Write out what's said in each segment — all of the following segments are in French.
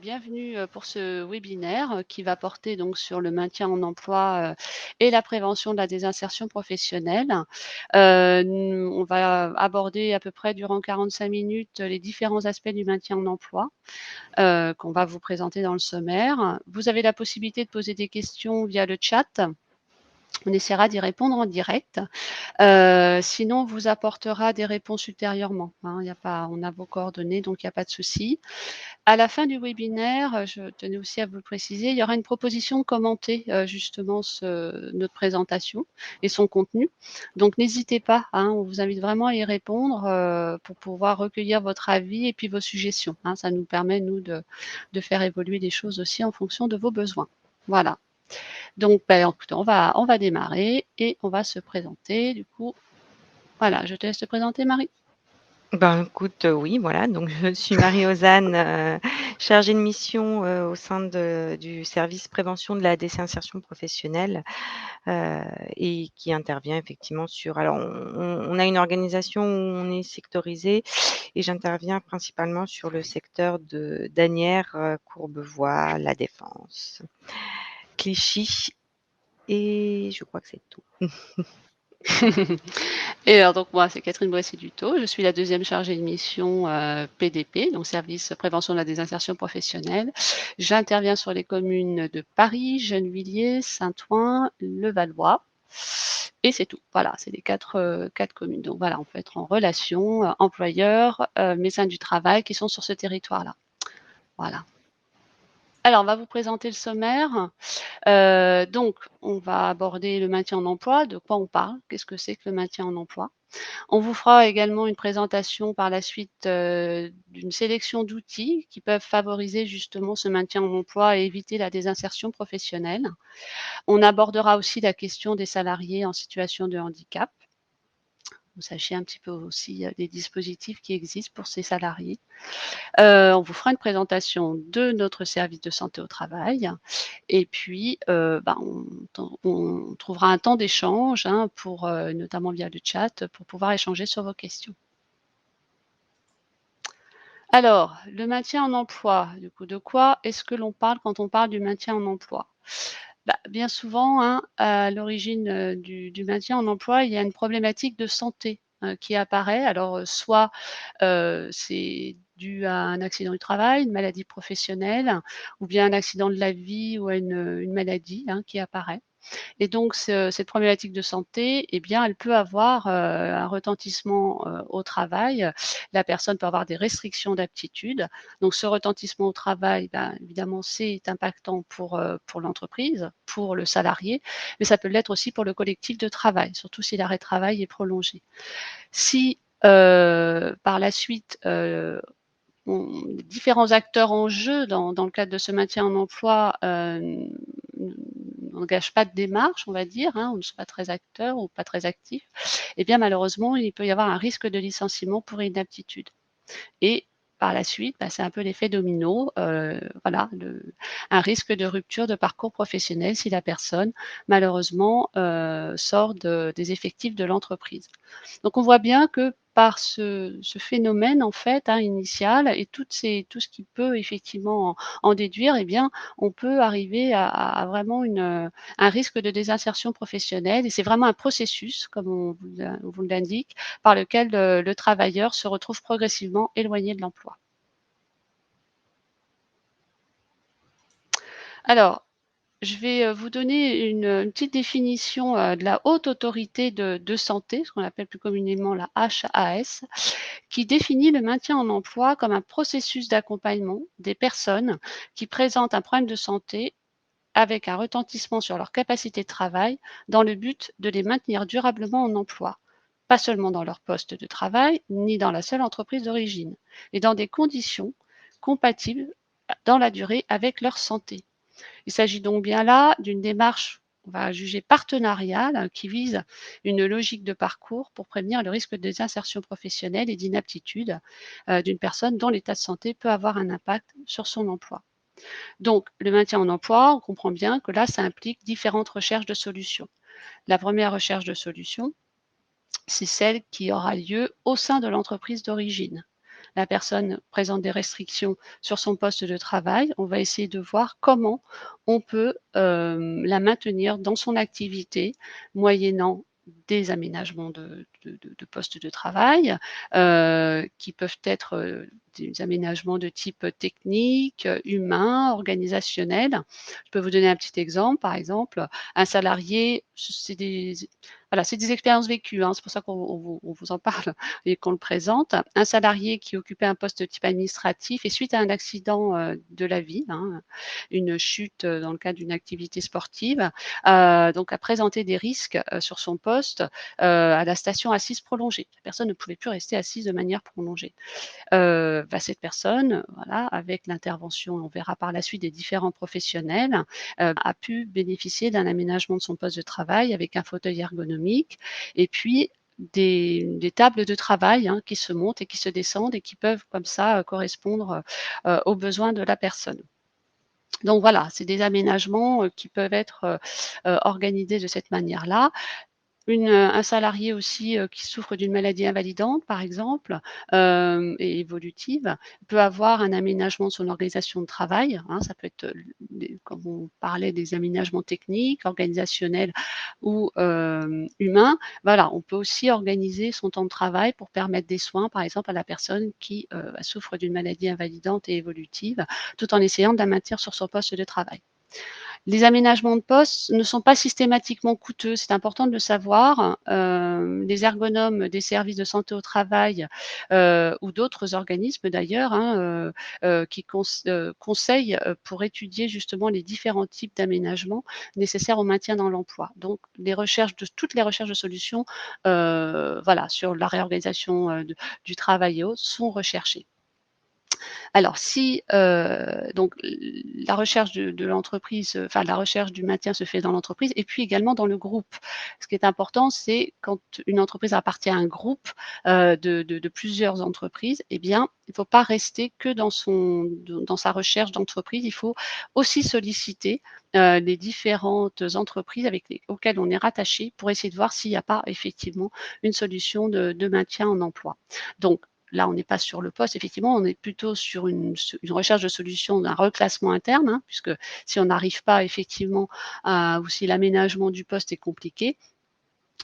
bienvenue pour ce webinaire qui va porter donc sur le maintien en emploi et la prévention de la désinsertion professionnelle. On va aborder à peu près durant 45 minutes les différents aspects du maintien en emploi qu'on va vous présenter dans le sommaire. Vous avez la possibilité de poser des questions via le chat. On essaiera d'y répondre en direct. Sinon, on vous apportera des réponses ultérieurement, hein. On a vos coordonnées, donc il n'y a pas de souci. À la fin du webinaire, je tenais aussi à vous le préciser, il y aura une proposition de commenter justement notre présentation et son contenu. Donc n'hésitez pas, hein, on vous invite vraiment à y répondre pour pouvoir recueillir votre avis et puis vos suggestions, hein. Ça nous permet, nous, de faire évoluer les choses aussi en fonction de vos besoins. Voilà. Donc, écoutez, on va démarrer et on va se présenter. Du coup, voilà, je te laisse te présenter, Marie. Ben, écoute, oui, voilà, donc je suis Marie-Ozanne, chargée de mission, au sein du service prévention de la désinsertion professionnelle, heu et qui intervient effectivement sur alors on a une organisation où on est sectorisé et j'interviens principalement sur le secteur d'Asnières, Courbevoie, La Défense, Clichy et je crois que c'est tout. Et alors donc moi, c'est Catherine Boissy-Dutot, je suis la deuxième chargée de mission PDP, donc service prévention de la désinsertion professionnelle. J'interviens sur les communes de Paris, Gennevilliers, Saint-Ouen, Levallois. Et c'est tout. Voilà, c'est les quatre communes. Donc voilà, on peut être en relation, employeur, médecins du travail qui sont sur ce territoire-là. Voilà. Alors, on va vous présenter le sommaire. Donc, on va aborder le maintien en emploi, de quoi on parle, qu'est-ce que c'est que le maintien en emploi. On vous fera également une présentation par la suite d'une sélection d'outils qui peuvent favoriser justement ce maintien en emploi et éviter la désinsertion professionnelle. On abordera aussi la question des salariés en situation de handicap. Vous sachiez un petit peu aussi des dispositifs qui existent pour ces salariés. On vous fera une présentation de notre service de santé au travail et puis on trouvera un temps d'échange, hein, pour, notamment via le chat, pour pouvoir échanger sur vos questions. Alors, le maintien en emploi, du coup, de quoi est-ce que l'on parle quand on parle du maintien en emploi? Bien souvent, hein, à l'origine du maintien en emploi, il y a une problématique de santé qui apparaît. Alors, soit c'est dû à un accident du travail, une maladie professionnelle, ou bien un accident de la vie ou à une maladie, hein, qui apparaît. Et donc cette problématique de santé, eh bien, elle peut avoir, un retentissement, au travail. La personne peut avoir des restrictions d'aptitude. Donc ce retentissement au travail, évidemment, c'est impactant pour l'entreprise, pour le salarié, mais ça peut l'être aussi pour le collectif de travail, surtout si l'arrêt de travail est prolongé. Si, par la suite, différents acteurs en jeu dans le cadre de ce maintien en emploi n'engagent pas de démarche, on va dire, hein, ou ne sont pas très acteurs ou pas très actifs, eh bien malheureusement, il peut y avoir un risque de licenciement pour inaptitude. Et par la suite, c'est un peu l'effet domino, voilà, un risque de rupture de parcours professionnel si la personne, malheureusement, sort des effectifs de l'entreprise. Donc on voit bien que par ce phénomène en fait, hein, initial et tout ce qui peut effectivement en déduire, eh bien, on peut arriver à vraiment un risque de désinsertion professionnelle et c'est vraiment un processus, comme on vous l'indique, par lequel le travailleur se retrouve progressivement éloigné de l'emploi. Alors, je vais vous donner une petite définition de la haute autorité de santé, ce qu'on appelle plus communément la HAS, qui définit le maintien en emploi comme un processus d'accompagnement des personnes qui présentent un problème de santé avec un retentissement sur leur capacité de travail dans le but de les maintenir durablement en emploi, pas seulement dans leur poste de travail, ni dans la seule entreprise d'origine, et dans des conditions compatibles dans la durée avec leur santé. Il s'agit donc bien là d'une démarche, on va juger partenariale, qui vise une logique de parcours pour prévenir le risque de désinsertion professionnelle et d'inaptitude d'une personne dont l'état de santé peut avoir un impact sur son emploi. Donc, le maintien en emploi, on comprend bien que là, ça implique différentes recherches de solutions. La première recherche de solution, c'est celle qui aura lieu au sein de l'entreprise d'origine. la personne présente des restrictions sur son poste de travail, on va essayer de voir comment on peut la maintenir dans son activité, moyennant des aménagements de poste de travail, qui peuvent être des aménagements de type technique, humain, organisationnel. Je peux vous donner un petit exemple. Par exemple, un salarié, c'est des, voilà, c'est des expériences vécues, hein, c'est pour ça qu'on vous en parle et qu'on le présente. Un salarié qui occupait un poste de type administratif et suite à un accident de la vie, hein, une chute dans le cadre d'une activité sportive, donc a présenté des risques sur son poste à la station assise prolongée. La personne ne pouvait plus rester assise de manière prolongée. Cette personne, voilà, avec l'intervention, on verra par la suite des différents professionnels, a pu bénéficier d'un aménagement de son poste de travail avec un fauteuil ergonomique et puis des tables de travail, hein, qui se montent et qui se descendent et qui peuvent comme ça correspondre aux besoins de la personne. Donc voilà, c'est des aménagements qui peuvent être organisés de cette manière-là. Un salarié aussi, qui souffre d'une maladie invalidante, par exemple, et évolutive, peut avoir un aménagement de son organisation de travail, hein. Ça peut être, des comme on parlait des aménagements techniques, organisationnels ou humains. Voilà, on peut aussi organiser son temps de travail pour permettre des soins, par exemple, à la personne qui, souffre d'une maladie invalidante et évolutive, tout en essayant de la maintenir sur son poste de travail. Les aménagements de poste ne sont pas systématiquement coûteux, c'est important de le savoir. Les ergonomes des services de santé au travail, ou d'autres organismes d'ailleurs, hein, qui conseillent, pour étudier justement les différents types d'aménagements nécessaires au maintien dans l'emploi. Donc toutes les recherches de solutions, voilà, sur la réorganisation, du travail et autres sont recherchées. Alors si, donc la recherche de l'entreprise, enfin la recherche du maintien se fait dans l'entreprise et puis également dans le groupe. Ce qui est important, c'est quand une entreprise appartient à un groupe, de plusieurs entreprises, eh bien, il ne faut pas rester que dans sa recherche d'entreprise. Il faut aussi solliciter, les différentes entreprises auxquelles on est rattaché pour essayer de voir s'il n'y a pas effectivement une solution de maintien en emploi. Donc là, on n'est pas sur le poste, effectivement, on est plutôt sur une recherche de solution d'un reclassement interne, hein, puisque si on n'arrive pas effectivement ou si l'aménagement du poste est compliqué,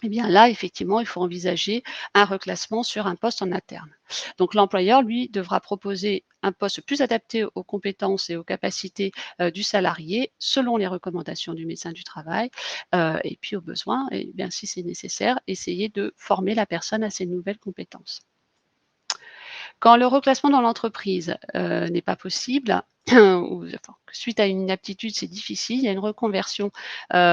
eh bien là, effectivement, il faut envisager un reclassement sur un poste en interne. Donc l'employeur, lui, devra proposer un poste plus adapté aux compétences et aux capacités du salarié, selon les recommandations du médecin du travail, et puis au besoin, et bien si c'est nécessaire, essayer de former la personne à ces nouvelles compétences. Quand le reclassement dans l'entreprise, n'est pas possible ou enfin, suite à une inaptitude, c'est difficile, il y a une reconversion,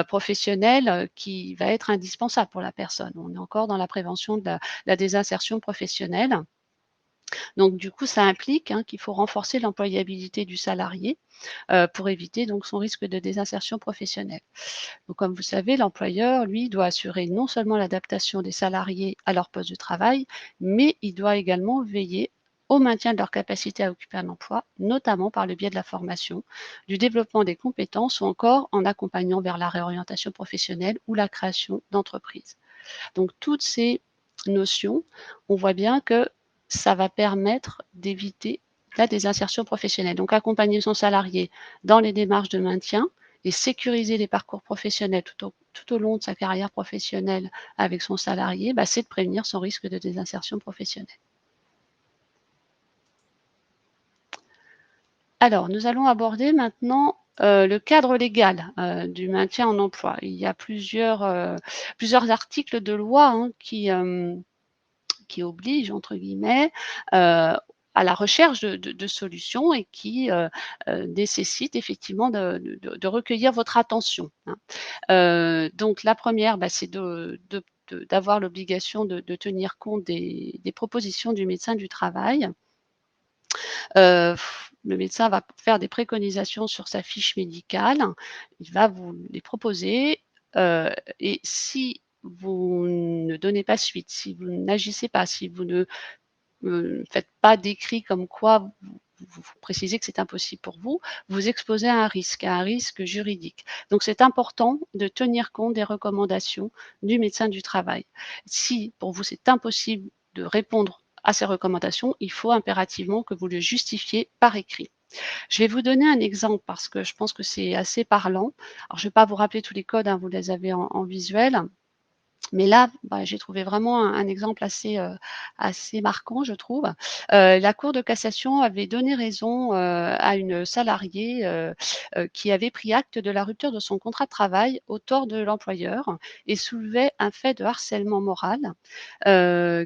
professionnelle, qui va être indispensable pour la personne. On est encore dans la prévention de la désinsertion professionnelle. Donc du coup, ça implique, hein, qu'il faut renforcer l'employabilité du salarié, pour éviter donc son risque de désinsertion professionnelle. Donc comme vous savez, l'employeur, lui, doit assurer non seulement l'adaptation des salariés à leur poste de travail, mais il doit également veiller au maintien de leur capacité à occuper un emploi, notamment par le biais de la formation, du développement des compétences ou encore en accompagnant vers la réorientation professionnelle ou la création d'entreprises. Donc toutes ces notions, on voit bien que ça va permettre d'éviter la désinsertion professionnelle. Donc accompagner son salarié dans les démarches de maintien et sécuriser les parcours professionnels tout au long de sa carrière professionnelle avec son salarié, c'est de prévenir son risque de désinsertion professionnelle. Alors, nous allons aborder maintenant le cadre légal du maintien en emploi. Il y a plusieurs articles de loi, hein, qui oblige, entre guillemets, à la recherche de solutions et qui, nécessitent effectivement de recueillir votre attention, hein. Donc la première, c'est d'avoir l'obligation de tenir compte des propositions du médecin du travail. Heu, le médecin va faire des préconisations sur sa fiche médicale. Il va vous les proposer, heu et si vous ne donnez pas suite, si vous n'agissez pas, si vous ne, faites pas d'écrit comme quoi vous précisez que c'est impossible pour vous, vous exposez à un risque juridique. Donc c'est important de tenir compte des recommandations du médecin du travail. Si pour vous c'est impossible de répondre à ces recommandations, il faut impérativement que vous le justifiez par écrit. Je vais vous donner un exemple parce que je pense que c'est assez parlant. Alors, je ne vais pas vous rappeler tous les codes, hein, vous les avez en visuel. Mais là, j'ai trouvé vraiment un exemple assez marquant, je trouve. La Cour de cassation avait donné raison, à une salariée, qui avait pris acte de la rupture de son contrat de travail au tort de l'employeur et soulevait un fait de harcèlement moral,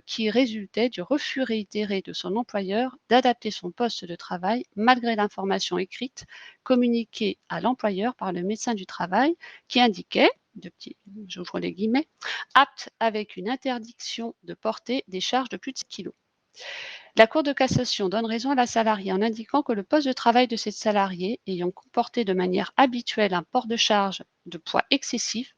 qui résultait du refus réitéré de son employeur d'adapter son poste de travail malgré l'information écrite communiquée à l'employeur par le médecin du travail qui indiquait, j'ouvre les guillemets, apte avec une interdiction de porter des charges de plus de 6 kilos. La Cour de cassation donne raison à la salariée en indiquant que le poste de travail de cette salariée ayant comporté de manière habituelle un port de charge de poids excessif,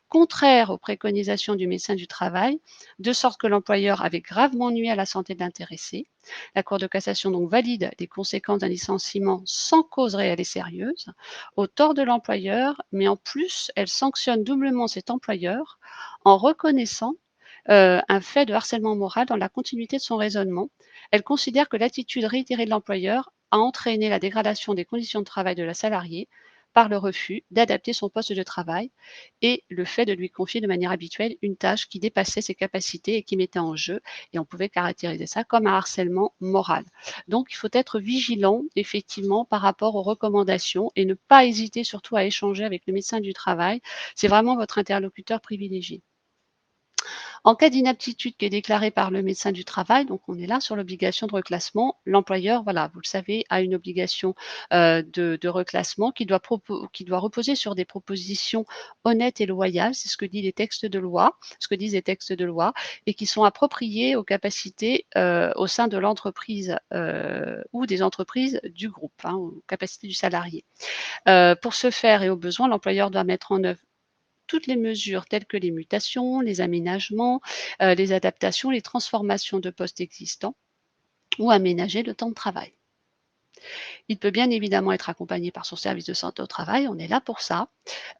contraire aux préconisations du médecin du travail, de sorte que l'employeur avait gravement nui à la santé de l'intéressé. La Cour de cassation donc valide les conséquences d'un licenciement sans cause réelle et sérieuse au tort de l'employeur, mais en plus, elle sanctionne doublement cet employeur en reconnaissant un fait de harcèlement moral dans la continuité de son raisonnement. Elle considère que l'attitude réitérée de l'employeur a entraîné la dégradation des conditions de travail de la salariée par le refus d'adapter son poste de travail et le fait de lui confier de manière habituelle une tâche qui dépassait ses capacités et qui mettait en jeu, et on pouvait caractériser ça comme un harcèlement moral. Donc il faut être vigilant effectivement par rapport aux recommandations et ne pas hésiter surtout à échanger avec le médecin du travail. C'est vraiment votre interlocuteur privilégié. En cas d'inaptitude qui est déclarée par le médecin du travail, donc on est là sur l'obligation de reclassement, l'employeur, voilà, vous le savez, a une obligation de reclassement qui doit reposer sur des propositions honnêtes et loyales, c'est ce que disent les textes de loi, et qui sont appropriées aux capacités au sein de l'entreprise ou des entreprises du groupe, hein, aux capacités du salarié. Pour ce faire et au besoin, l'employeur doit mettre en œuvre toutes les mesures telles que les mutations, les aménagements, les adaptations, les transformations de postes existants ou aménager le temps de travail. Il peut bien évidemment être accompagné par son service de santé au travail, on est là pour ça,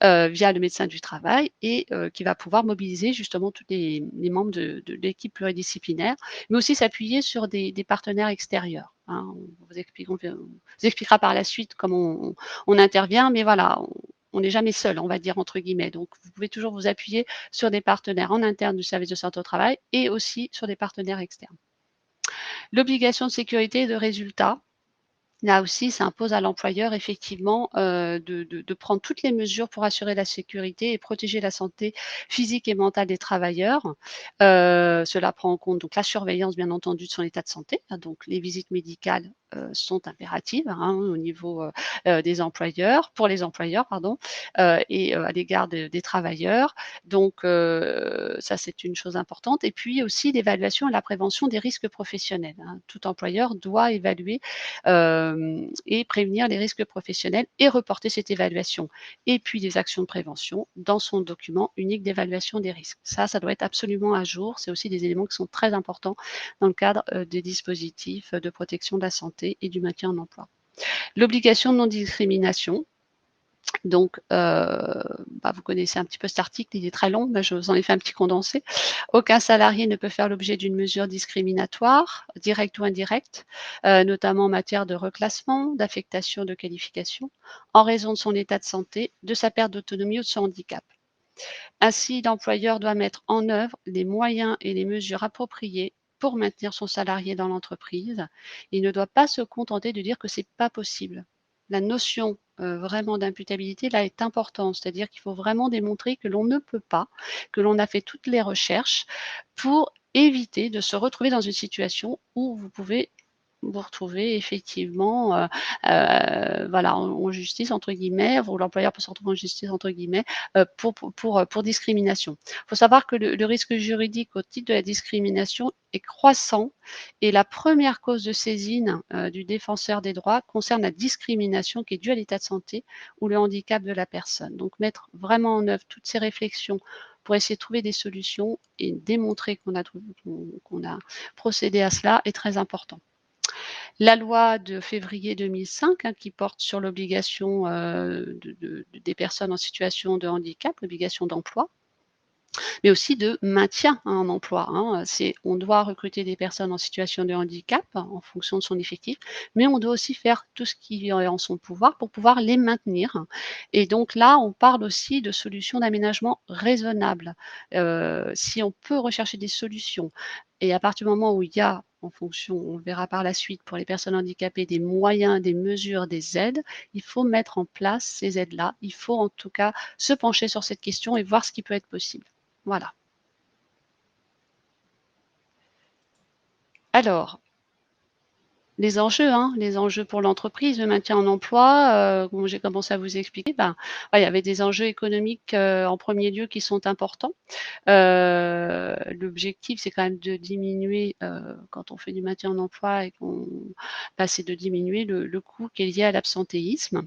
via le médecin du travail et qui va pouvoir mobiliser justement tous les membres de l'équipe pluridisciplinaire, mais aussi s'appuyer sur des partenaires extérieurs, hein. On vous expliquera par la suite comment on intervient, mais voilà, on n'est jamais seul, on va dire entre guillemets. Donc vous pouvez toujours vous appuyer sur des partenaires en interne du service de santé au travail et aussi sur des partenaires externes. L'obligation de sécurité et de résultat, là aussi, ça impose à l'employeur effectivement, de prendre toutes les mesures pour assurer la sécurité et protéger la santé physique et mentale des travailleurs. Cela prend en compte donc la surveillance bien entendu de son état de santé, hein, donc les visites médicales, sont impératives, hein, au niveau, des employeurs pour les employeurs pardon, et à l'égard des travailleurs. Donc ça c'est une chose importante et puis aussi l'évaluation et la prévention des risques professionnels, hein. Tout employeur doit évaluer et prévenir les risques professionnels et reporter cette évaluation. Et puis des actions de prévention dans son document unique d'évaluation des risques. Ça doit être absolument à jour. C'est aussi des éléments qui sont très importants dans le cadre des dispositifs de protection de la santé et du maintien en emploi. L'obligation de non-discrimination, donc, vous connaissez un petit peu cet article, il est très long, mais je vous en ai fait un petit condensé. Aucun salarié ne peut faire l'objet d'une mesure discriminatoire, directe ou indirecte, notamment en matière de reclassement, d'affectation de qualification, en raison de son état de santé, de sa perte d'autonomie ou de son handicap. Ainsi, l'employeur doit mettre en œuvre les moyens et les mesures appropriées pour maintenir son salarié dans l'entreprise. Il ne doit pas se contenter de dire que c'est pas possible. La notion vraiment d'imputabilité là est importante, c'est-à-dire qu'il faut vraiment démontrer que l'on ne peut pas, que l'on a fait toutes les recherches pour éviter de se retrouver dans une situation où vous pouvez vous retrouver effectivement, voilà, en justice entre guillemets, où l'employeur peut se retrouver en justice entre guillemets, pour discrimination. Il faut savoir que le risque juridique au titre de la discrimination est croissant et la première cause de saisine, du défenseur des droits concerne la discrimination qui est due à l'état de santé ou le handicap de la personne. Donc mettre vraiment en œuvre toutes ces réflexions pour essayer de trouver des solutions et démontrer qu'on a procédé à cela est très important. La loi de février 2005, hein, qui porte sur l'obligation des personnes en situation de handicap, l'obligation d'emploi, mais aussi de maintien en emploi, hein. On doit recruter des personnes en situation de handicap en fonction de son effectif, mais on doit aussi faire tout ce qui est en son pouvoir pour pouvoir les maintenir. Et donc là, on parle aussi de solutions d'aménagement raisonnables. Si on peut rechercher des solutions et à partir du moment où il y a, en fonction, on le verra par la suite, pour les personnes handicapées, des moyens, des mesures, des aides, il faut mettre en place ces aides-là. Il faut en tout cas se pencher sur cette question et voir ce qui peut être possible. Voilà. Alors, les enjeux pour l'entreprise, le maintien en emploi, comme j'ai commencé à vous expliquer, ben, ouais, il y avait des enjeux économiques en premier lieu qui sont importants. L'objectif, c'est quand même de diminuer, quand on fait du maintien en emploi et qu'on bah, c'est de diminuer le coût qui est lié à l'absentéisme,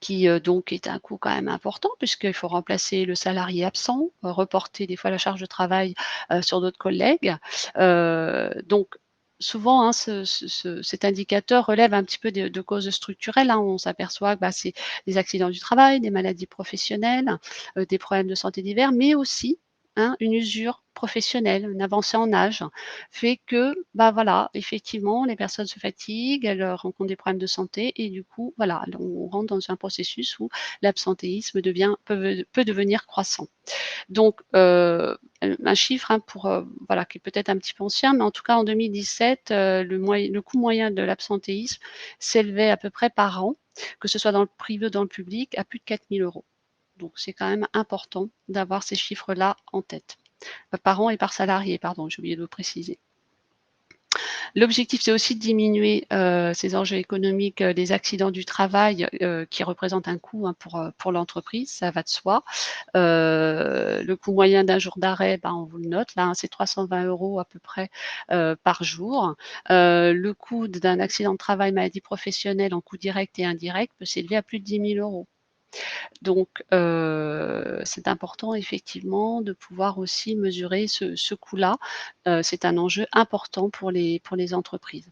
qui donc est un coût quand même important puisqu'il faut remplacer le salarié absent, reporter des fois la charge de travail sur d'autres collègues. Donc souvent, hein, cet indicateur relève un petit peu de causes structurelles, hein. On s'aperçoit que bah, c'est des accidents du travail, des maladies professionnelles, des problèmes de santé divers, mais aussi, hein, une usure professionnelle, une avancée en âge fait que, bah, voilà, effectivement, les personnes se fatiguent, elles rencontrent des problèmes de santé et du coup, voilà, on rentre dans un processus où l'absentéisme peut devenir croissant. Donc, un chiffre, hein, voilà, qui est peut-être un petit peu ancien, mais en tout cas en 2017, le coût moyen de l'absentéisme s'élevait à peu près par an, que ce soit dans le privé ou dans le public, à plus de 4 000 €. Donc c'est quand même important d'avoir ces chiffres-là en tête. Par an et par salarié, pardon, j'ai oublié de le préciser. L'objectif, c'est aussi de diminuer ces enjeux économiques, des accidents du travail, qui représentent un coût, hein, pour l'entreprise, ça va de soi. Le coût moyen d'un jour d'arrêt, ben, on vous le note là, hein, c'est 320 € à peu près par jour. Le coût d'un accident de travail, maladie professionnelle en coût direct et indirect peut s'élever à plus de 10 000 €. Donc, c'est important effectivement de pouvoir aussi mesurer ce coût-là. C'est un enjeu important pour les entreprises.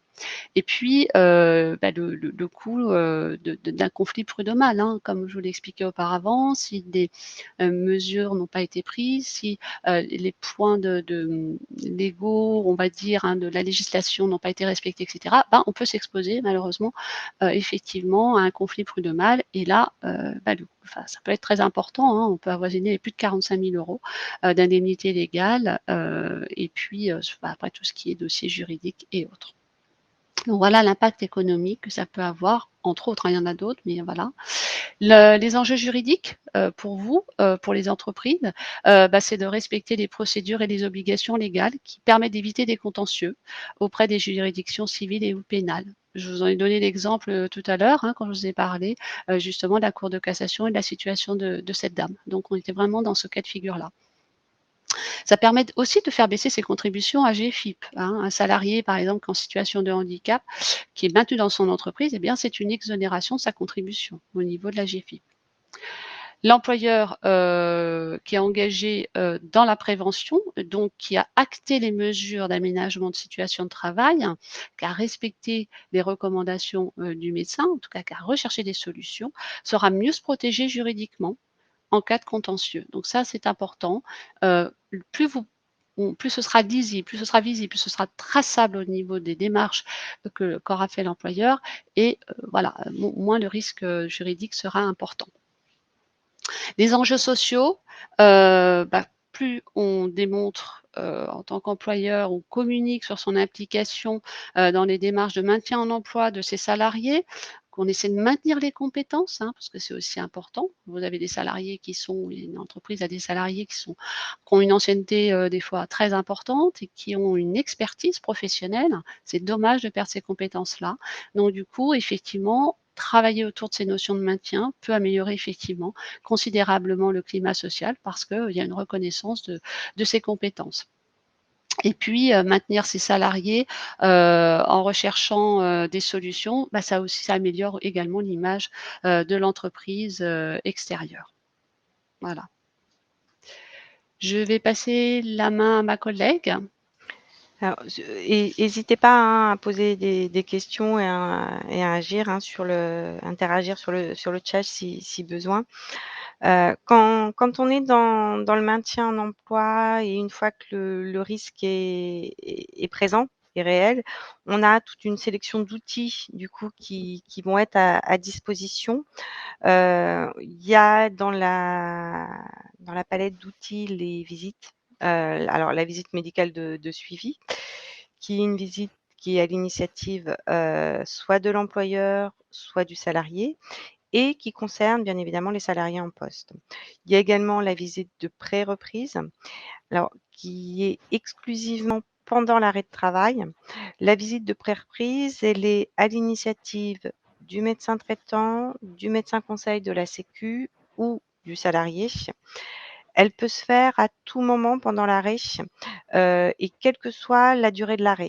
Et puis, bah, le coût, d'un conflit prud'homal, hein, comme je vous l'ai expliqué auparavant. Si des, mesures n'ont pas été prises, si, les points légaux, on va dire, hein, de la législation n'ont pas été respectés et cetera, ben, on peut s'exposer malheureusement, effectivement à un conflit prud'homal et là, bah, enfin, ça peut être très important, hein. On peut avoisiner les plus de 45 000 € d'indemnités légales, et puis, bah, après tout ce qui est dossier juridique et autres. Donc voilà l'impact économique que ça peut avoir, entre autres, hein, il y en a d'autres, mais voilà. Les enjeux juridiques, pour vous, pour les entreprises, bah, c'est de respecter les procédures et les obligations légales qui permettent d'éviter des contentieux auprès des juridictions civiles et ou pénales. Je vous en ai donné l'exemple, tout à l'heure, hein, quand je vous ai parlé, justement de la Cour de cassation et de la situation de cette dame. Donc on était vraiment dans ce cas de figure-là. Ça permet aussi de faire baisser ses contributions à GFIP, hein. Un salarié, par exemple, en situation de handicap, qui est maintenu dans son entreprise, eh bien, c'est une exonération de sa contribution au niveau de la GFIP. L'employeur qui est engagé dans la prévention, donc qui a acté les mesures d'aménagement de situation de travail, hein, qui a respecté les recommandations du médecin, en tout cas qui a recherché des solutions, sera mieux se protéger juridiquement en cas de contentieux. Donc ça, c'est important. Plus vous plus ce sera lisible, plus ce sera visible, plus ce sera traçable au niveau des démarches qu'aura fait l'employeur et voilà, moins le risque juridique sera important. Les enjeux sociaux, bah, plus on démontre, en tant qu'employeur, on communique sur son implication, dans les démarches de maintien en emploi de ses salariés, qu'on essaie de maintenir les compétences, hein, parce que c'est aussi important. Vous avez des salariés une entreprise a des salariés qui ont une ancienneté, des fois très importante et qui ont une expertise professionnelle. C'est dommage de perdre ces compétences-là. Donc du coup, effectivement, travailler autour de ces notions de maintien peut améliorer effectivement considérablement le climat social parce qu'il y a une reconnaissance de ces compétences. Et puis, maintenir ses salariés, en recherchant, des solutions, bah, ça améliore également l'image, de l'entreprise, extérieure. Voilà. Je vais passer la main à ma collègue. Alors, hésitez pas, hein, à poser des questions et à agir, hein, interagir sur le chat si besoin. Quand on est dans le maintien en emploi et une fois que le risque est présent, est réel, on a toute une sélection d'outils du coup qui vont être à disposition. Il y a dans la palette d'outils les visites. Alors la visite médicale de suivi, qui est une visite qui est à l'initiative, soit de l'employeur, soit du salarié et qui concerne bien évidemment les salariés en poste. Il y a également la visite de pré-reprise, alors qui est exclusivement pendant l'arrêt de travail. La visite de pré-reprise, elle est à l'initiative du médecin traitant, du médecin conseil de la sécu ou du salarié. Elle peut se faire à tout moment pendant l'arrêt, et quelle que soit la durée de l'arrêt.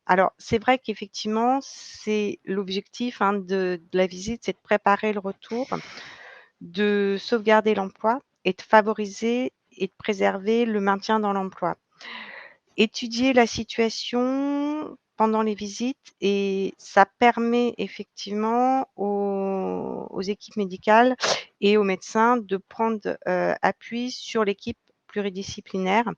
Alors, c'est vrai qu'effectivement, c'est l'objectif, hein, de la visite, c'est de préparer le retour, de sauvegarder l'emploi et de favoriser et de préserver le maintien dans l'emploi. Étudier la situation pendant les visites et ça permet effectivement aux équipes médicales et aux médecins de prendre, appui sur l'équipe pluridisciplinaire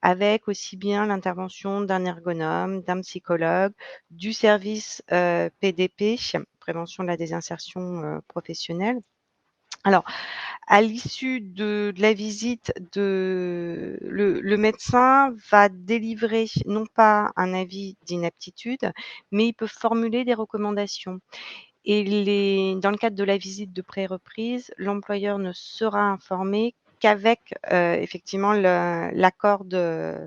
avec aussi bien l'intervention d'un ergonome, d'un psychologue, du service, PDP, prévention de la désinsertion, professionnelle. Alors, à l'issue de la visite, le médecin va délivrer non pas un avis d'inaptitude, mais il peut formuler des recommandations et dans le cadre de la visite de pré-reprise, l'employeur ne sera informé qu'avec, effectivement l'accord du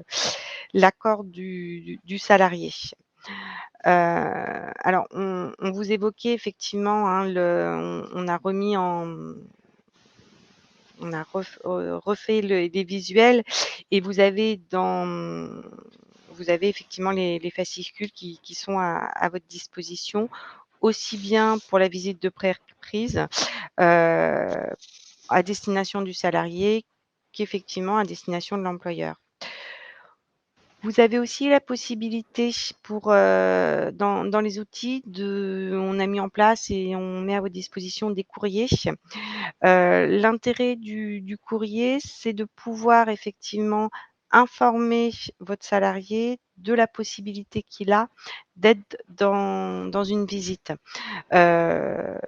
salarié. Alors on vous évoquait effectivement, hein, on a remis en on a refait les visuels et vous avez effectivement les fascicules qui sont à votre disposition, aussi bien pour la visite de pré-reprise, à destination du salarié qu'effectivement à destination de l'employeur. Vous avez aussi la possibilité dans les outils on a mis en place et on met à votre disposition des courriers. L'intérêt du courrier, c'est de pouvoir effectivement informer votre salarié de la possibilité qu'il a d'être dans une visite, heu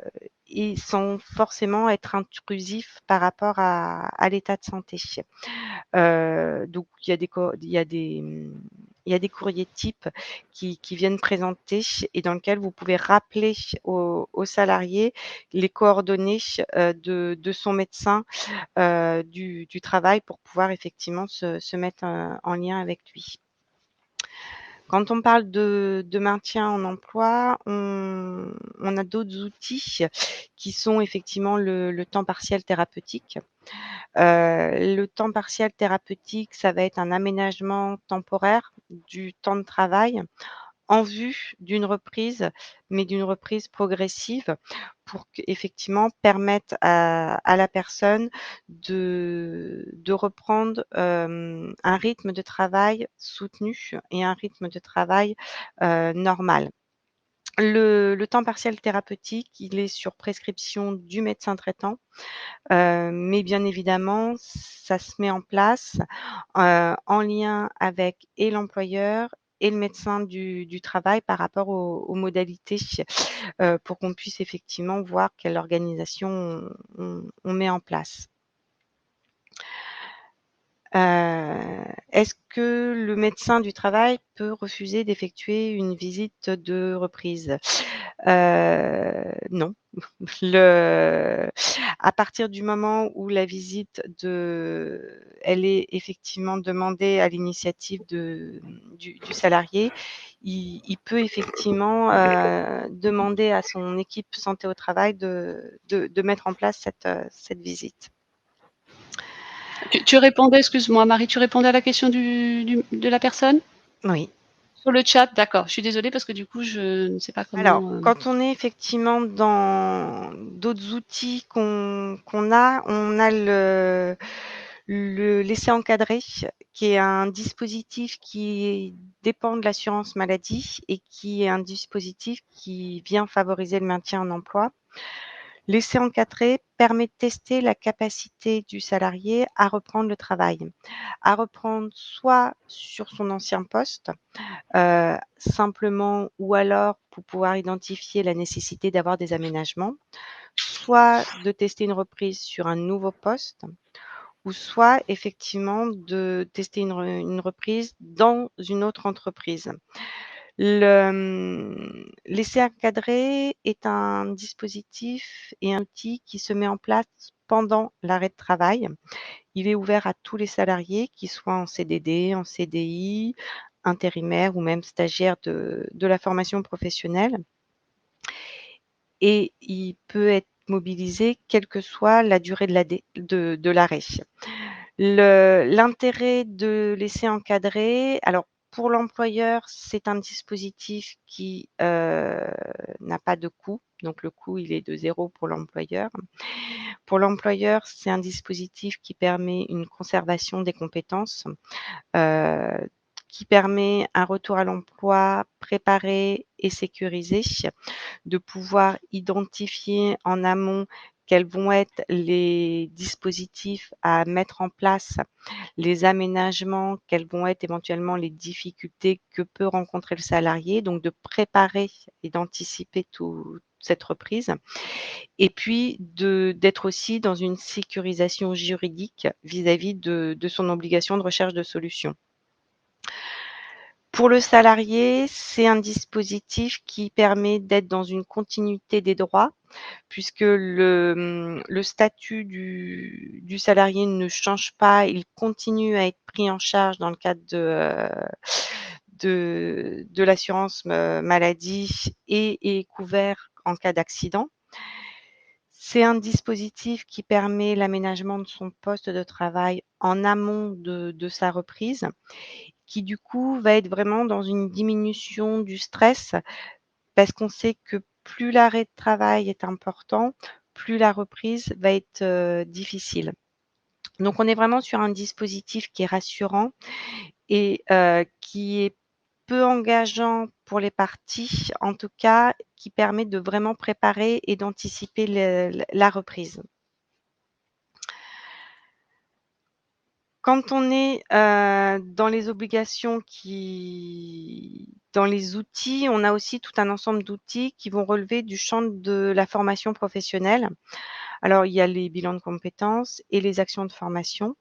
et sans forcément être intrusif par rapport à l'état de santé. Donc il y a des courriers types qui viennent présenter et dans lequel vous pouvez rappeler au salarié les coordonnées, de son médecin, du travail pour pouvoir effectivement se mettre, en lien avec lui. Quand on parle de maintien en emploi, on a d'autres outils qui sont effectivement le temps partiel thérapeutique. Le temps partiel thérapeutique, ça va être un aménagement temporaire du temps de travail en vue d'une reprise, mais d'une reprise progressive pour qu'effectivement permettre à la personne de reprendre, un rythme de travail soutenu et un rythme de travail, normal. Le temps partiel thérapeutique, il est sur prescription du médecin traitant, mais bien évidemment, ça se met en place, en lien avec et l'employeur et le médecin du travail par rapport aux modalités, pour qu'on puisse effectivement voir quelle organisation on met en place. Est-ce que le médecin du travail peut refuser d'effectuer une visite de reprise? Non. Le À partir du moment où la visite elle est effectivement demandée à l'initiative du salarié, il peut effectivement, demander à son équipe santé au travail de mettre en place cette visite. Tu répondais, excuse-moi Marie, tu répondais à la question de la personne? Oui. Sur le chat? D'accord. Je suis désolée parce que du coup, je ne sais pas Alors, comment, quand on est effectivement dans d'autres outils on a le laisser encadrer, qui est un dispositif qui dépend de l'assurance maladie et qui est un dispositif qui vient favoriser le maintien en emploi. L'essai encadré permet de tester la capacité du salarié à reprendre le travail, à reprendre soit sur son ancien poste, simplement ou alors pour pouvoir identifier la nécessité d'avoir des aménagements, soit de tester une reprise sur un nouveau poste ou soit effectivement de tester une reprise dans une autre entreprise. L'essai encadré est un dispositif et un outil qui se met en place pendant l'arrêt de travail. Il est ouvert à tous les salariés, qu'ils soient en CDD, en CDI, intérimaires ou même stagiaires de la formation professionnelle et il peut être mobilisé quelle que soit la durée de l'arrêt. L'intérêt de l'essai encadré, alors pour l'employeur, c'est un dispositif qui, n'a pas de coût, donc le coût, il est de 0 pour l'employeur. Pour l'employeur, c'est un dispositif qui permet une conservation des compétences, heu, qui permet un retour à l'emploi préparé et sécurisé, de pouvoir identifier en amont quels vont être les dispositifs à mettre en place, les aménagements, quelles vont être éventuellement les difficultés que peut rencontrer le salarié, donc de préparer et d'anticiper toute cette reprise et puis d'être aussi dans une sécurisation juridique vis-à-vis de son obligation de recherche de solutions. Pour le salarié, c'est un dispositif qui permet d'être dans une continuité des droits puisque le statut du salarié ne change pas, il continue à être pris en charge dans le cadre de l'assurance, maladie et est couvert en cas d'accident. C'est un dispositif qui permet l'aménagement de son poste de travail en amont de sa reprise, qui du coup va être vraiment dans une diminution du stress parce qu'on sait que plus l'arrêt de travail est important, plus la reprise va être, difficile. Donc on est vraiment sur un dispositif qui est rassurant et qui est peu engageant pour les parties, en tout cas qui permet de vraiment préparer et d'anticiper la reprise. Quand on est, dans les obligations dans les outils, on a aussi tout un ensemble d'outils qui vont relever du champ de la formation professionnelle. Alors, il y a les bilans de compétences et les actions de formation.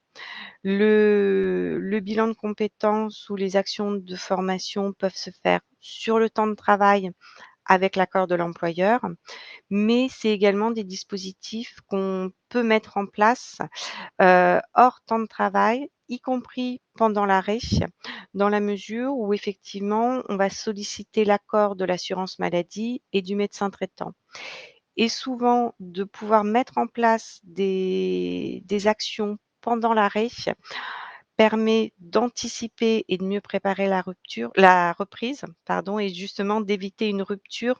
Le bilan de compétences ou les actions de formation peuvent se faire sur le temps de travail avec l'accord de l'employeur, mais c'est également des dispositifs qu'on peut mettre en place, hors temps de travail, y compris pendant l'arrêt, dans la mesure où effectivement on va solliciter l'accord de l'assurance maladie et du médecin traitant. Et souvent, de pouvoir mettre en place des actions pendant l'arrêt permet d'anticiper et de mieux préparer la reprise, pardon et justement d'éviter une rupture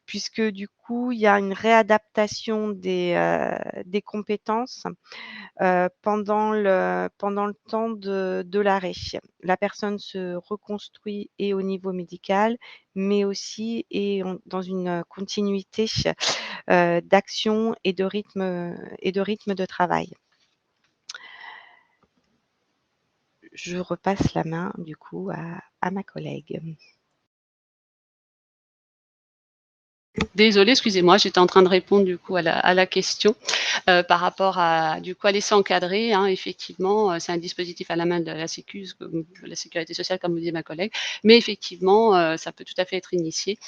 puisque du coup, il y a une réadaptation des compétences, pendant le temps de l'arrêt. La personne se reconstruit et au niveau médical, mais aussi et dans une continuité, d'action et de rythme de travail. Je repasse la main du coup à ma collègue. Désolée, excusez-moi, j'étais en train de répondre du coup à la question, par rapport à du coup à l'essai encadré, hein, effectivement, c'est un dispositif à la main de la de la sécurité sociale comme vous disait ma collègue, mais effectivement, ça peut tout à fait être initié,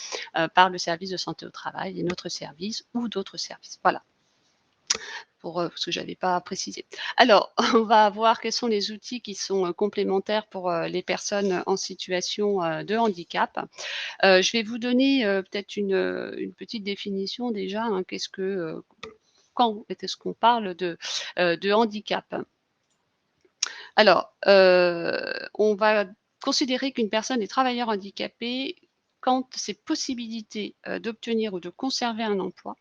par le service de santé au travail et notre service ou d'autres services. Voilà. Parce que je n'avais pas précisé. Alors, on va voir quels sont les outils qui sont, complémentaires pour, les personnes en situation, de handicap. Je vais vous donner, peut-être une petite définition déjà, hein. Quand est-ce qu'on parle de handicap? Alors, on va considérer qu'une personne est travailleur handicapé quand ses possibilités, d'obtenir ou de conserver un emploi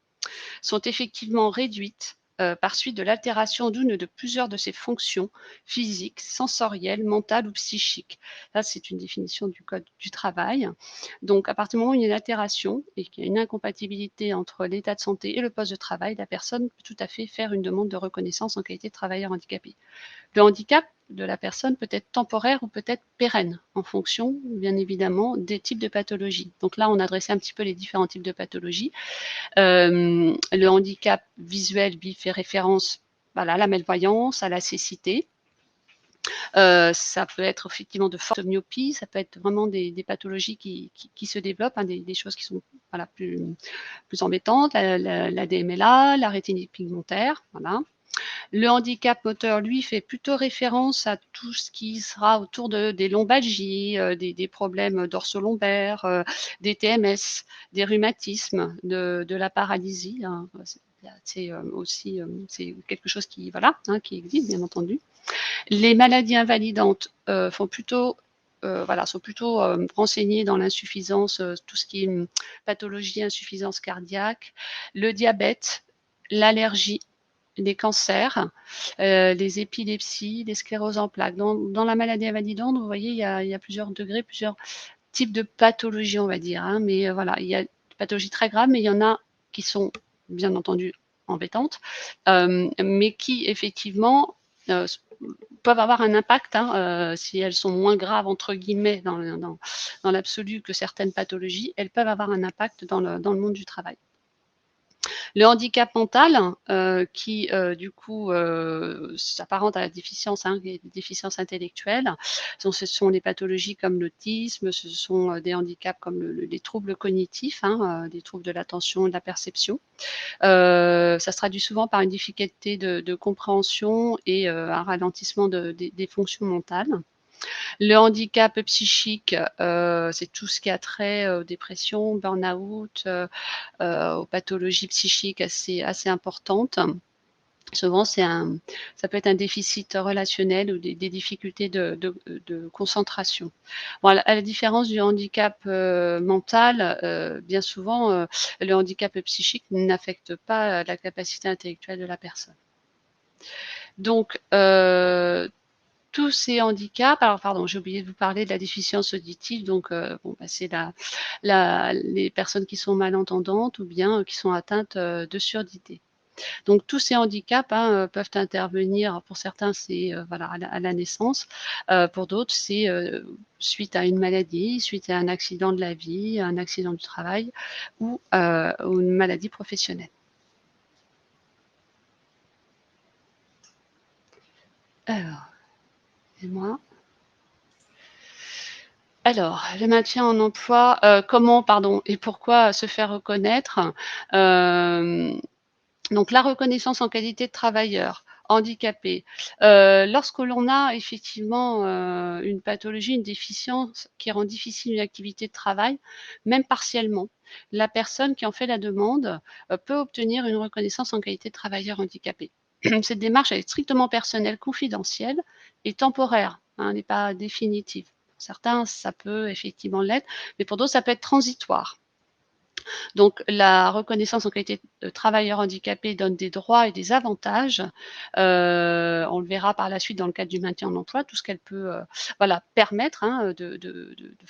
sont effectivement réduites par suite de l'altération d'une de plusieurs de ses fonctions physiques, sensorielles, mentales ou psychiques. Ça, c'est une définition du code du travail. Donc, à partir du moment où il y a une altération et qu'il y a une incompatibilité entre l'état de santé et le poste de travail, la personne peut tout à fait faire une demande de reconnaissance en qualité de travailleur handicapé. Le handicap de la personne peut être temporaire ou peut être pérenne, en fonction, bien évidemment, des types de pathologies. Donc là, on a dressé un petit peu les différents types de pathologies. Le handicap visuel, lui, fait référence à la malvoyance, à la cécité. Ça peut être effectivement de forte myopie, ça peut être vraiment des pathologies qui se développent, hein, des choses qui sont voilà, plus embêtantes, la DMLA, la rétinite pigmentaire, voilà. Le handicap moteur, lui, fait plutôt référence à tout ce qui sera autour des lombalgies, des problèmes dorso-lombaires, des TMS, des rhumatismes, de la paralysie, hein. C'est aussi quelque chose qui, voilà, hein, qui existe, bien entendu. Les maladies invalidantes font plutôt sont plutôt renseignées dans l'insuffisance, tout ce qui est pathologie, insuffisance cardiaque, le diabète, l'allergie, les cancers, les épilepsies, les scléroses en plaques. Dans la maladie invalidante, vous voyez, il y a plusieurs degrés, plusieurs types de pathologies, on va dire, hein, mais voilà, il y a des pathologies très graves, mais il y en a qui sont bien entendu embêtantes, mais qui effectivement peuvent avoir un impact, hein, si elles sont moins graves entre guillemets dans l'absolu que certaines pathologies, elles peuvent avoir un impact dans le monde du travail. Le handicap mental, qui du coup s'apparente à la déficience, hein, des déficiences intellectuelles, ce sont des pathologies comme l'autisme, ce sont des handicaps comme les troubles cognitifs, hein, des troubles de l'attention et de la perception. Ça se traduit souvent par une difficulté de compréhension et un ralentissement des fonctions mentales. Le handicap psychique, c'est tout ce qui a trait aux dépressions, burn-out, aux pathologies psychiques assez importantes. Souvent, ça peut être un déficit relationnel ou des difficultés de concentration. Bon, à la différence du handicap mental, bien souvent, le handicap psychique n'affecte pas la capacité intellectuelle de la personne. Donc, tous ces handicaps, alors pardon, j'ai oublié de vous parler de la déficience auditive, donc c'est les personnes qui sont malentendantes ou bien qui sont atteintes de surdité. Donc tous ces handicaps, hein, peuvent intervenir, pour certains c'est voilà, à la naissance, pour d'autres c'est suite à une maladie, suite à un accident de la vie, un accident du travail ou une maladie professionnelle. Alors, et moi. Alors, le maintien en emploi, comment pardon et pourquoi se faire reconnaître? Hem, donc la reconnaissance en qualité de travailleur handicapé, lorsque l'on a effectivement, une pathologie, une déficience qui rend difficile une activité de travail, même partiellement, la personne qui en fait la demande, peut obtenir une reconnaissance en qualité de travailleur handicapé. Cette démarche, elle est strictement personnelle, confidentielle et temporaire, hein, elle n'est pas définitive. Pour certains, ça peut effectivement l'être, mais pour d'autres, ça peut être transitoire. Donc la reconnaissance en qualité de travailleur handicapé donne des droits et des avantages. On le verra par la suite dans le cadre du maintien en emploi, tout ce qu'elle peut, voilà, permettre, hein,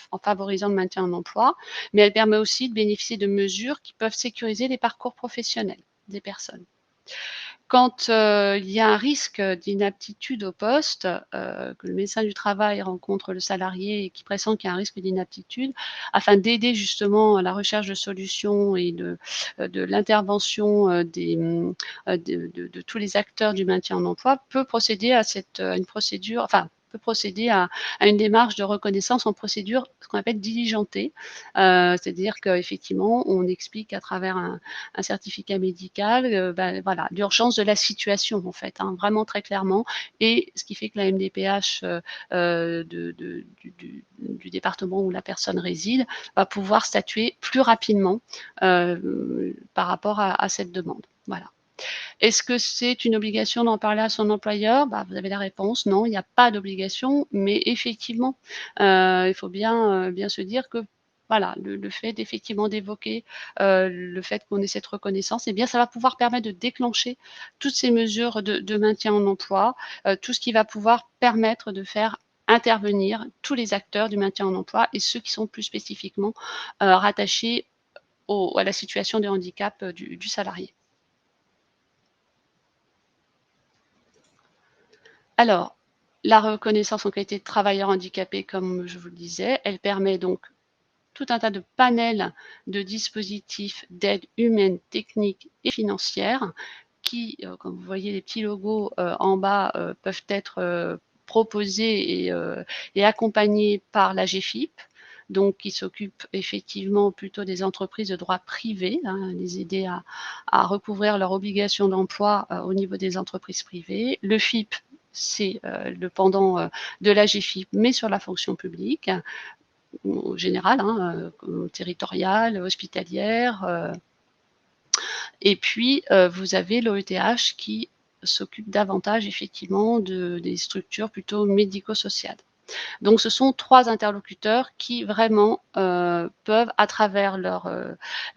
en favorisant le maintien en emploi, mais elle permet aussi de bénéficier de mesures qui peuvent sécuriser les parcours professionnels des personnes. Quand, il y a un risque d'inaptitude au poste, que le médecin du travail rencontre le salarié et qui pressent qu'il y a un risque d'inaptitude, afin d'aider justement à la recherche de solutions et de l'intervention, de tous les acteurs du maintien en emploi, peut procéder à une procédure enfin, peut procéder à une démarche de reconnaissance en procédure, ce qu'on appelle diligentée. C'est-à-dire qu'effectivement, on explique à travers un certificat médical, voilà, l'urgence de la situation en fait, hein, vraiment très clairement et ce qui fait que la MDPH, du département où la personne réside va pouvoir statuer plus rapidement, par rapport à cette demande. Voilà. Est-ce que c'est une obligation d'en parler à son employeur? Vous avez la réponse, non, il n'y a pas d'obligation, mais effectivement, il faut bien se dire que voilà, le fait d'effectivement d'évoquer le fait qu'on ait cette reconnaissance, eh bien, ça va pouvoir permettre de déclencher toutes ces mesures de maintien en emploi, tout ce qui va pouvoir permettre de faire intervenir tous les acteurs du maintien en emploi et ceux qui sont plus spécifiquement rattachés à la situation de handicap du salarié. Alors, la reconnaissance en qualité de travailleur handicapé, comme je vous le disais, elle permet donc tout un tas de panels de dispositifs d'aide humaine, technique et financière qui, comme vous voyez les petits logos en bas, peuvent être proposés et accompagnés par la GFIP, donc qui s'occupe effectivement plutôt des entreprises de droit privé, hein, les aider à recouvrir leurs obligations d'emploi au niveau des entreprises privées. Le FIP, c'est le pendant de la GFIP, mais sur la fonction publique générale, hein, territoriale, hospitalière. Et puis, vous avez l'OETH qui s'occupe davantage effectivement des structures plutôt médico-sociales. Donc ce sont 3 interlocuteurs qui vraiment, peuvent à travers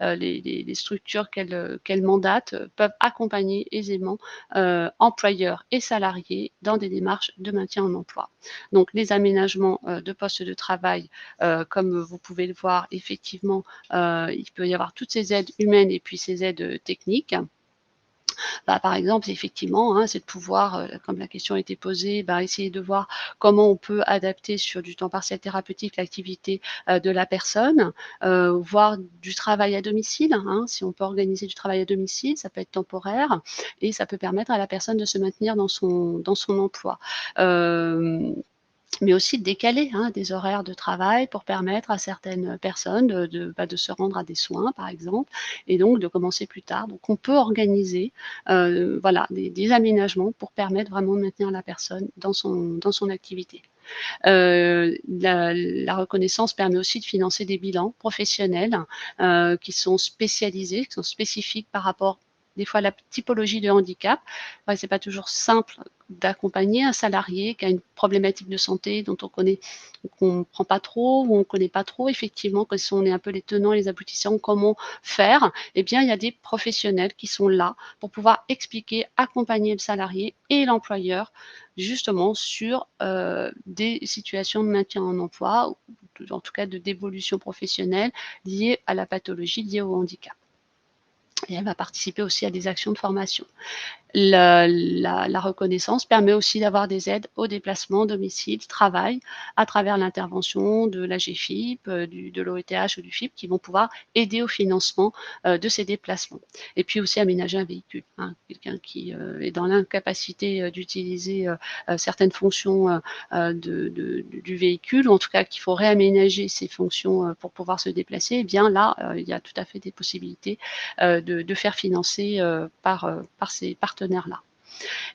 les structures qu'elles mandatent, peuvent accompagner aisément, employeurs et salariés dans des démarches de maintien en emploi. Donc les aménagements, de postes de travail, comme vous pouvez le voir effectivement, il peut y avoir toutes ces aides humaines et puis ces aides, techniques. Bah, par exemple, effectivement, hein, c'est de pouvoir, comme la question a été posée, bah, essayer de voir comment on peut adapter sur du temps partiel thérapeutique l'activité de la personne, voire du travail à domicile, hein, si on peut organiser du travail à domicile, ça peut être temporaire et ça peut permettre à la personne de se maintenir dans son emploi. Mais aussi de décaler, hein, des horaires de travail pour permettre à certaines personnes de se rendre à des soins, par exemple, et donc de commencer plus tard. Donc on peut organiser, voilà, des aménagements pour permettre vraiment de maintenir la personne dans son activité. La reconnaissance permet aussi de financer des bilans professionnels, qui sont spécialisés, qui sont spécifiques par rapport des fois à la typologie de handicap. Ouais, c'est pas toujours simple d'accompagner un salarié qui a une problématique de santé dont qu'on prend pas trop ou on connaît pas trop effectivement, quels sont un peu les tenants et les aboutissants, comment faire. Eh bien, il y a des professionnels qui sont là pour pouvoir expliquer, accompagner le salarié et l'employeur justement sur des situations de maintien en emploi, ou en tout cas de d'évolution professionnelle liées à la pathologie, liée au handicap. Et elle va participer aussi à des actions de formation. La reconnaissance permet aussi d'avoir des aides au déplacement, domicile, travail, à travers l'intervention de la GFIP, de l'OETH ou du FIP qui vont pouvoir aider au financement de ces déplacements. Et puis aussi aménager un véhicule, hein. Quelqu'un qui est dans l'incapacité d'utiliser certaines fonctions du véhicule, ou en tout cas qu'il faut réaménager ces fonctions pour pouvoir se déplacer, eh bien là, il y a tout à fait des possibilités de faire financer par ces partenaires-là.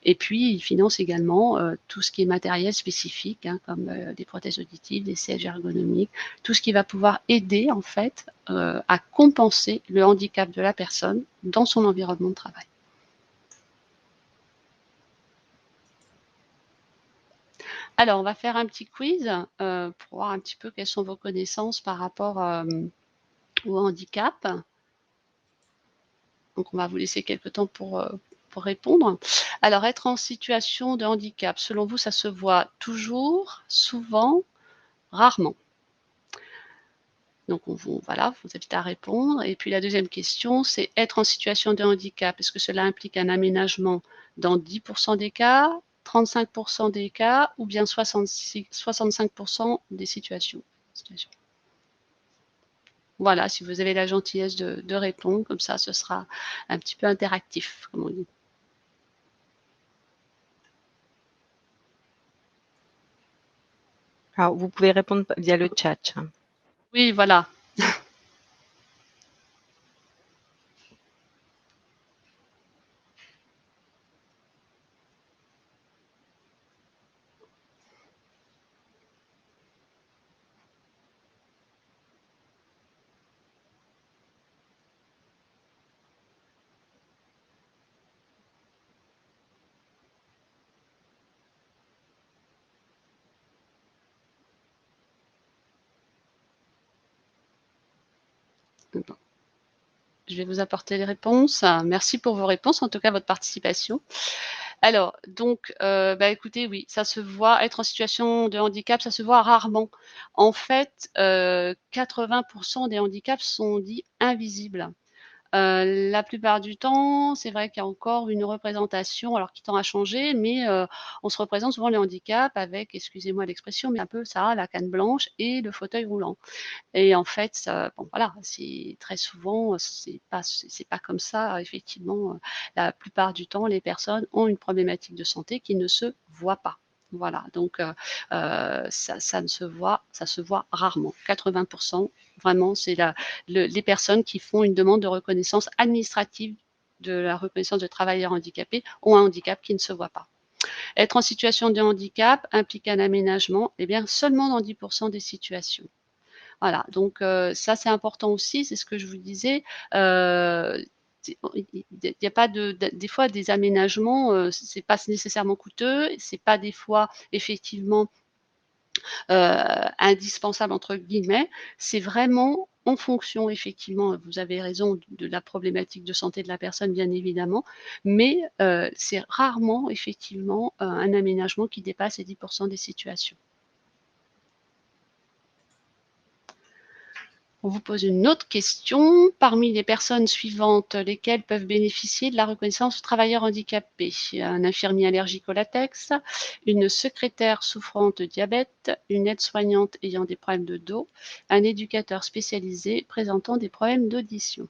Et puis, ils financent également tout ce qui est matériel spécifique, hein, comme des prothèses auditives, des sièges ergonomiques, tout ce qui va pouvoir aider en fait à compenser le handicap de la personne dans son environnement de travail. Alors, on va faire un petit quiz pour voir un petit peu quelles sont vos connaissances par rapport au handicap. Donc, on va vous laisser quelque temps pour répondre. Alors, être en situation de handicap, selon vous, ça se voit toujours, souvent, rarement? Donc, voilà, vous invite à répondre. Et puis, la deuxième question, c'est être en situation de handicap, est-ce que cela implique un aménagement dans 10% des cas, 35% des cas, ou bien 65% des situations? Voilà, si vous avez la gentillesse de répondre, comme ça, ce sera un petit peu interactif, comme on dit. Alors, vous pouvez répondre via le chat. Oui, voilà. Bon, je vais vous apporter les réponses. Merci pour vos réponses, en tout cas votre participation. Alors donc, bah, écoutez, oui, ça se voit, être en situation de handicap, ça se voit rarement. En fait, 80 des handicaps sont dits invisibles. La plupart du temps, c'est vrai qu'il y a encore une représentation, alors qui tend à changer, mais on se représente souvent les handicaps avec, excusez-moi l'expression, mais un peu ça, la canne blanche et le fauteuil roulant. Et en fait, ça bon voilà, c'est très souvent, c'est pas comme ça effectivement, la plupart du temps, les personnes ont une problématique de santé qui ne se voit pas. Voilà, donc ça se voit rarement. 80 vraiment, c'est la le les personnes qui font une demande de reconnaissance administrative de la reconnaissance de travailleurs handicapés ont un handicap qui ne se voit pas. Être en situation de handicap implique un aménagement, et bien seulement dans 10 des situations. Voilà, donc ça, c'est important aussi, c'est ce que je vous disais, il y a pas de des fois des aménagements, c'est pas nécessairement coûteux, c'est pas des fois effectivement, «indispensable» entre guillemets. C'est vraiment en fonction effectivement, vous avez raison, de la problématique de santé de la personne bien évidemment, mais c'est rarement effectivement, un aménagement qui dépasse les 10 des situations. On vous pose une autre question. Parmi les personnes suivantes, lesquelles peuvent bénéficier de la reconnaissance travailleur handicapé? Un infirmier allergique au latex, une secrétaire souffrant de diabète, une aide-soignante ayant des problèmes de dos, un éducateur spécialisé présentant des problèmes d'audition.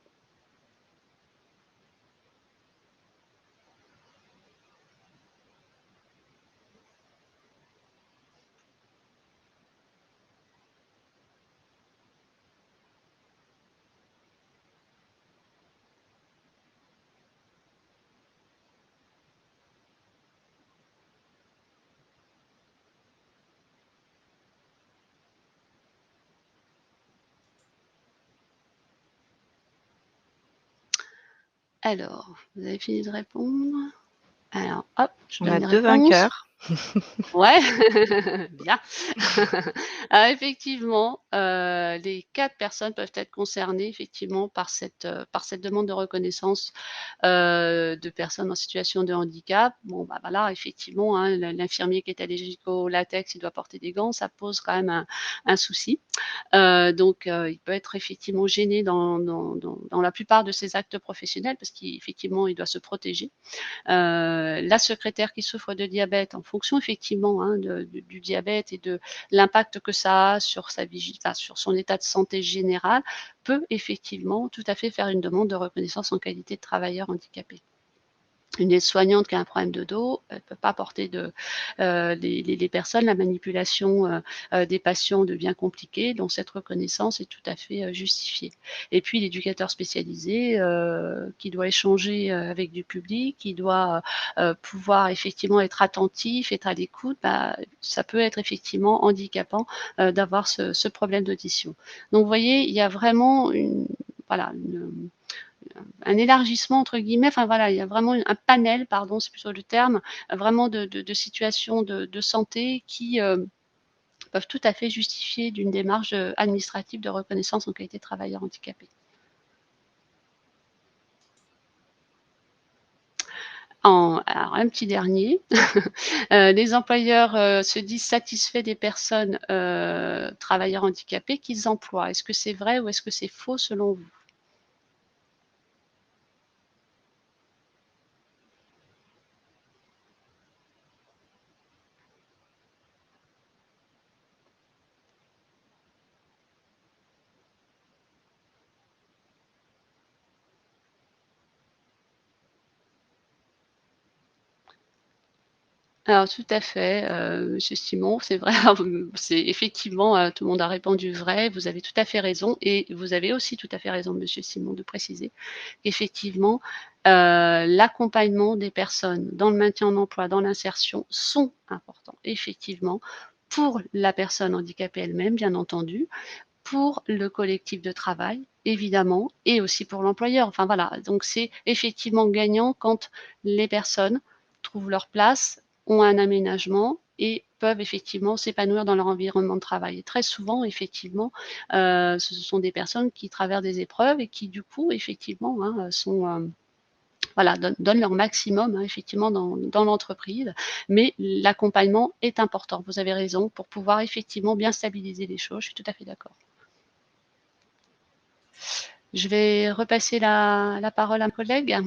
Alors, vous avez fini de répondre? Alors hop, je On donne a les 2 réponses. vainqueurs. Ouais, bien. Effectivement, les 4 personnes peuvent être concernées effectivement par cette demande de reconnaissance, de personnes en situation de handicap. Bon, bah, voilà, effectivement, hein, l'infirmier qui est allergique au latex, il doit porter des gants, ça pose quand même un souci. Donc il peut être effectivement gêné dans la plupart de ses actes professionnels parce qu'effectivement, il doit se protéger. La secrétaire qui souffre de diabète, en fonction effectivement, hein, du diabète et de l'impact que ça a sur sa enfin, sur son état de santé général, peut effectivement tout à fait faire une demande de reconnaissance en qualité de travailleur handicapé. Une aide-soignante qui a un problème de dos, elle ne peut pas porter de les personnes, la manipulation, des patients devient compliquée, donc cette reconnaissance est tout à fait, justifiée. Et puis l'éducateur spécialisé, qui doit échanger, avec du public, qui doit, pouvoir effectivement être attentif, être à l'écoute, bah, ça peut être effectivement handicapant, d'avoir ce problème d'audition. Donc vous voyez, il y a vraiment une voilà, un élargissement entre guillemets, enfin voilà, il y a vraiment un panel, pardon, c'est plutôt le terme, vraiment de situations de santé qui, peuvent tout à fait justifier d'une démarche, administrative de reconnaissance en qualité de travailleur handicapé. Alors un petit dernier, les employeurs, se disent satisfaits des personnes, travailleurs handicapés qu'ils emploient. Est-ce que c'est vrai ou est-ce que c'est faux selon vous? Alors tout à fait, monsieur Simon, c'est vrai, c'est effectivement, tout le monde a répondu vrai, vous avez tout à fait raison et vous avez aussi tout à fait raison, monsieur Simon, de préciser qu'effectivement, l'accompagnement des personnes dans le maintien en emploi, dans l'insertion sont importants, effectivement, pour la personne handicapée elle-même, bien entendu, pour le collectif de travail, évidemment, et aussi pour l'employeur. Enfin voilà, donc c'est effectivement gagnant quand les personnes trouvent leur place, ont un aménagement et peuvent effectivement s'épanouir dans leur environnement de travail. Et très souvent, effectivement, ce sont des personnes qui traversent des épreuves et qui, du coup, effectivement, hein, sont, voilà, donnent leur maximum, hein, effectivement, dans l'entreprise. Mais l'accompagnement est important. Vous avez raison, pour pouvoir effectivement bien stabiliser les choses. Je suis tout à fait d'accord. Je vais repasser la parole à mon collègue.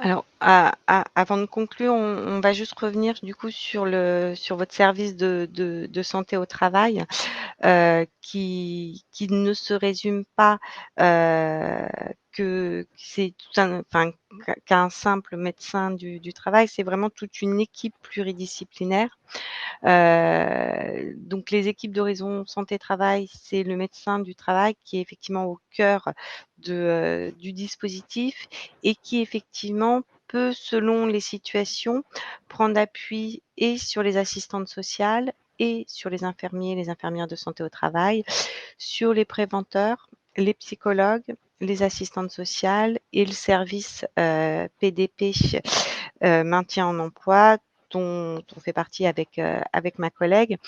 Alors, avant de conclure, on va juste revenir du coup sur votre service de santé au travail, qui ne se résume pas, que c'est tout un enfin, qu'un simple médecin du travail. C'est vraiment toute une équipe pluridisciplinaire. Donc les équipes d'horizon santé-travail, c'est le médecin du travail qui est effectivement au cœur du dispositif et qui effectivement peut, selon les situations, prendre appui et sur les assistantes sociales et sur les infirmiers, les infirmières de santé au travail, sur les préventeurs, les psychologues, les assistantes sociales et le service, PDP, maintien en emploi, dont on fait partie avec ma collègue.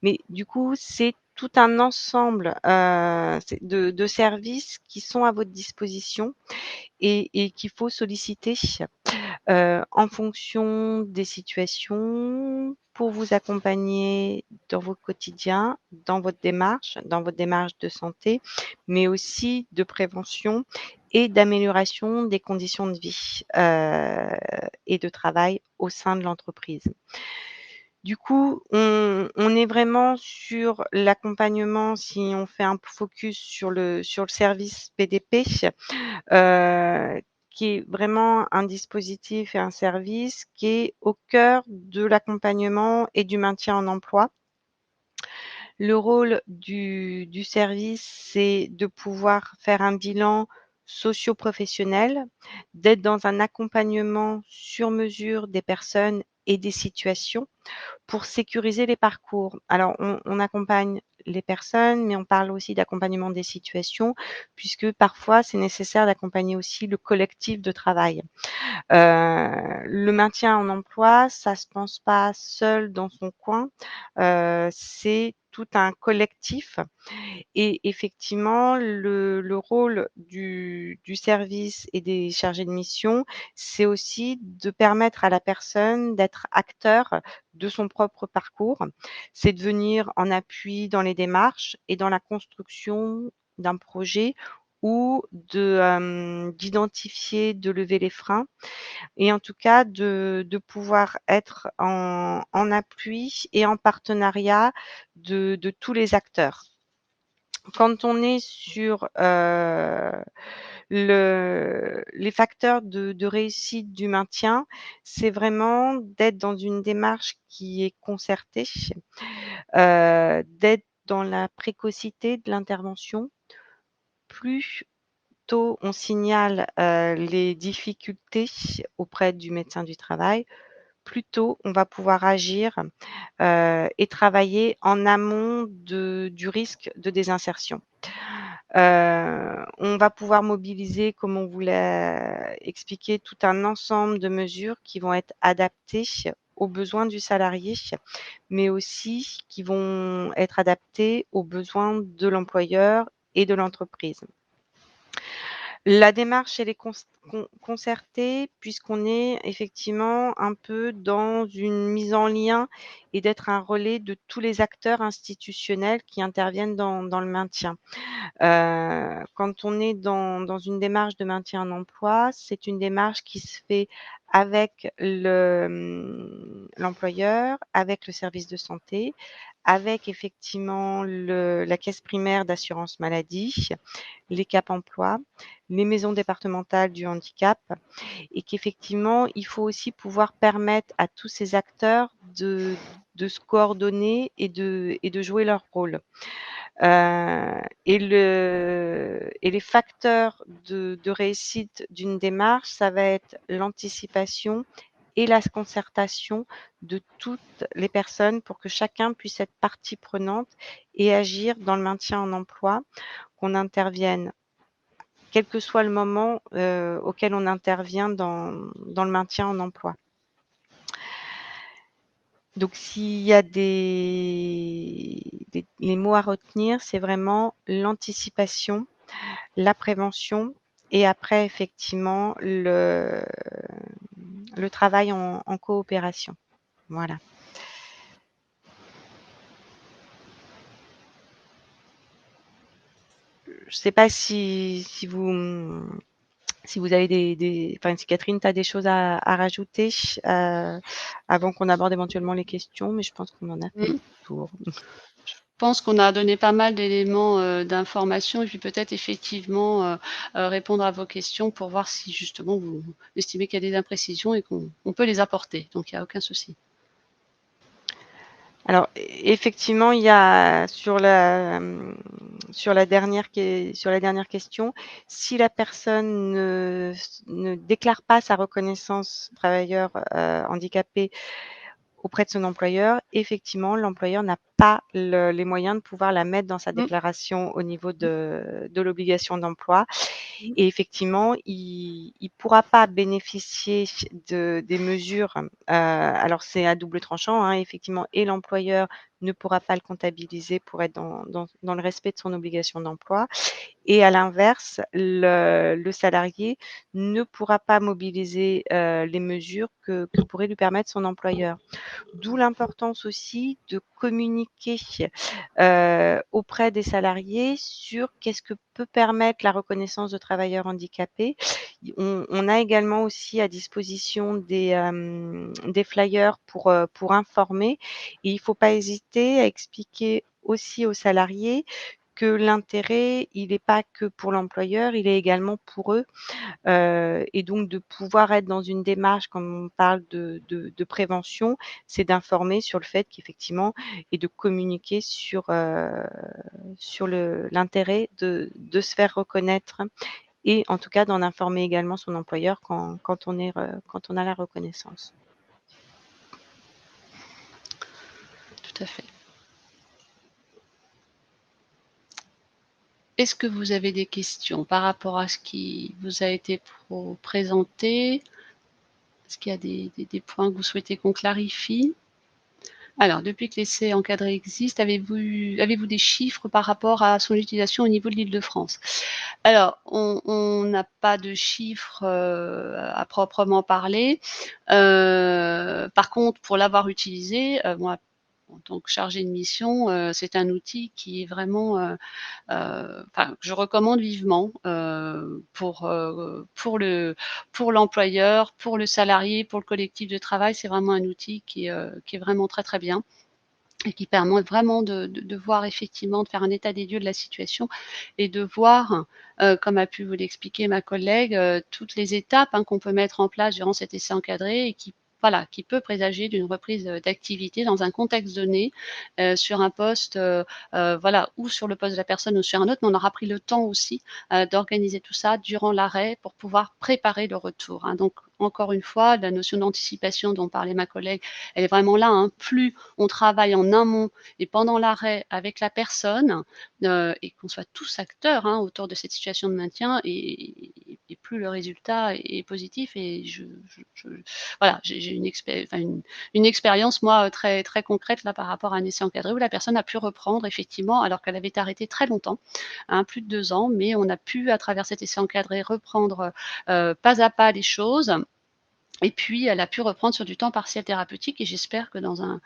Mais du coup, c'est tout un ensemble, c'est de services qui sont à votre disposition et qu'il faut solliciter, en fonction des situations, pour vous accompagner dans votre quotidien, dans votre démarche de santé, mais aussi de prévention et d'amélioration des conditions de vie, et de travail au sein de l'entreprise. Du coup, on est vraiment sur l'accompagnement, si on fait un focus sur le service PDP, heu, qui est vraiment un dispositif et un service qui est au cœur de l'accompagnement et du maintien en emploi. Le rôle du service, c'est de pouvoir faire un bilan socio-professionnel, d'être dans un accompagnement sur mesure des personnes et des situations pour sécuriser les parcours. Alors on accompagne les personnes, mais on parle aussi d'accompagnement des situations, puisque parfois c'est nécessaire d'accompagner aussi le collectif de travail. Le maintien en emploi, ça se pense pas seul dans son coin, c'est tout un collectif et effectivement le rôle du service et des chargés de mission, c'est aussi de permettre à la personne d'être acteur de son propre parcours. C'est de venir en appui dans les démarches et dans la construction d'un projet ou d'identifier, de lever les freins et en tout cas de pouvoir être en appui et en partenariat de tous les acteurs. Quand on est sur, les facteurs de réussite du maintien, c'est vraiment d'être dans une démarche qui est concertée, d'être dans la précocité de l'intervention. Plus tôt on signale, les difficultés auprès du médecin du travail, plus tôt on va pouvoir agir, et travailler en amont du risque de désinsertion. On va pouvoir mobiliser, comme on vous l'a expliqué, tout un ensemble de mesures qui vont être adaptées aux besoins du salarié, mais aussi qui vont être adaptées aux besoins de l'employeur et de l'entreprise. La démarche, elle est concertée puisqu'on est effectivement un peu dans une mise en lien et d'être un relais de tous les acteurs institutionnels qui interviennent dans le maintien. Quand on est dans une démarche de maintien en emploi, c'est une démarche qui se fait avec l'employeur, avec le service de santé, avec effectivement la caisse primaire d'assurance maladie, les Cap emploi, les maisons départementales du handicap et qu'effectivement, il faut aussi pouvoir permettre à tous ces acteurs de se coordonner et de jouer leur rôle. Et les facteurs de réussite d'une démarche, ça va être l'anticipation et la concertation de toutes les personnes pour que chacun puisse être partie prenante et agir dans le maintien en emploi, qu'on intervienne quel que soit le moment, auquel on intervient dans le maintien en emploi. Donc s'il y a les mots à retenir, c'est vraiment l'anticipation, la prévention et après effectivement le travail en coopération. Voilà. Je ne sais pas si vous avez enfin, si Catherine, tu as des choses à rajouter avant qu'on aborde éventuellement les questions, mais je pense qu'on en a fait le Mmh. tour. Je pense qu'on a donné pas mal d'éléments, d'informations et puis peut-être effectivement, répondre à vos questions pour voir si justement vous estimez qu'il y a des imprécisions et qu'on peut les apporter. Donc il y a aucun souci. Alors effectivement, il y a sur la dernière question, si la personne ne déclare pas sa reconnaissance travailleur, handicapé auprès de son employeur, effectivement, l'employeur n'a pas les moyens de pouvoir la mettre dans sa Mmh, déclaration au niveau de l'obligation d'emploi. mmh, Et effectivement, il ne pourra pas bénéficier des mesures. Alors, c'est à double tranchant, hein, effectivement, et l'employeur ne pourra pas le comptabiliser pour être dans le respect de son obligation d'emploi. Et à l'inverse, le salarié ne pourra pas mobiliser les mesures que pourrait lui permettre son employeur. D'où l'importance aussi de communiquer, auprès des salariés sur qu'est-ce que peut permettre la reconnaissance de travailleurs handicapés. On a également aussi à disposition des flyers pour informer et il ne faut pas hésiter à expliquer aussi aux salariés que l'intérêt, il n'est pas que pour l'employeur, il est également pour eux. Et donc de pouvoir être dans une démarche quand on parle de prévention, c'est d'informer sur le fait qu'effectivement et de communiquer sur l'intérêt de se faire reconnaître et en tout cas d'en informer également son employeur quand on a la reconnaissance. tout à fait. Est-ce que vous avez des questions par rapport à ce qui vous a été présenté? Est-ce qu'il y a des points que vous souhaitez qu'on clarifie? Alors, depuis que l'essai encadré existe, avez-vous des chiffres par rapport à son utilisation au niveau de l'Île-de-France? Alors, on n'a pas de chiffres, à proprement parler. Par contre, pour l'avoir utilisé, moi, en tant que chargée de mission, c'est un outil qui est vraiment, enfin, que je recommande vivement, pour l'employeur, pour le salarié, pour le collectif de travail. C'est vraiment un outil qui est vraiment très, très bien et qui permet vraiment de voir effectivement, de faire un état des lieux de la situation et de voir, comme a pu vous l'expliquer ma collègue, toutes les étapes, hein, qu'on peut mettre en place durant cet essai encadré et qui voilà, qui peut présager d'une reprise, d'activité dans un contexte donné, sur un poste, voilà, ou sur le poste de la personne ou sur un autre. Mais on aura pris le temps aussi, d'organiser tout ça durant l'arrêt pour pouvoir préparer le retour, hein. Donc encore une fois, la notion d'anticipation dont parlait ma collègue, elle est vraiment là, hein. Plus on travaille en amont et pendant l'arrêt avec la personne, et qu'on soit tous acteurs, hein, autour de cette situation de maintien et plus le résultat est positif et je voilà, j'ai une expérience moi, très très concrète là par rapport à un essai encadré où la personne a pu reprendre effectivement alors qu'elle avait été arrêtée très longtemps, hein, plus de 2 ans, mais on a pu à travers cet essai encadré reprendre, pas à pas les choses et puis, elle a pu reprendre sur du temps partiel thérapeutique et j'espère que dans un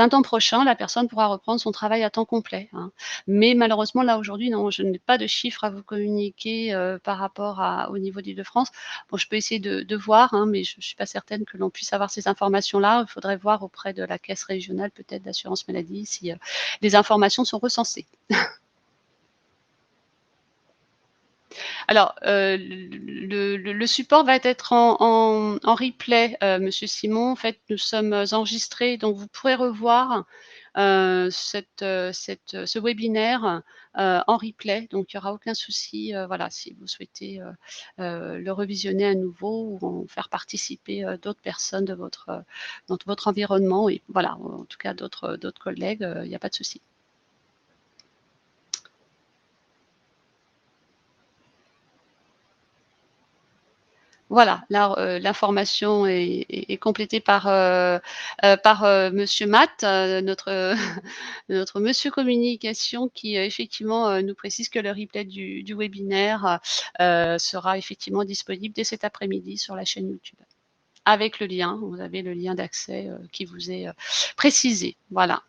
temps prochain, la personne pourra reprendre son travail à temps complet, hein. Mais malheureusement, là, aujourd'hui, non, je n'ai pas de chiffres à vous communiquer, par rapport au niveau d'Île-de-France. Bon, je peux essayer de voir, hein, mais je ne suis pas certaine que l'on puisse avoir ces informations-là. Il faudrait voir auprès de la caisse régionale, peut-être d'assurance maladie, si, les informations sont recensées. Alors, le support va être en replay, monsieur Simon. En fait, nous sommes enregistrés, donc vous pourrez revoir, ce webinaire, en replay. Donc il y aura aucun souci, voilà, si vous souhaitez, le revisionner à nouveau ou en faire participer, d'autres personnes de dans votre environnement et voilà, en tout cas d'autres collègues, il n'y a pas de souci. Voilà, l'information est complétée par monsieur Matt, notre notre monsieur communication qui, effectivement, nous précise que le replay du webinaire, sera effectivement disponible dès cet après-midi sur la chaîne YouTube. Avec le lien, vous avez le lien d'accès, qui vous est, précisé. Voilà.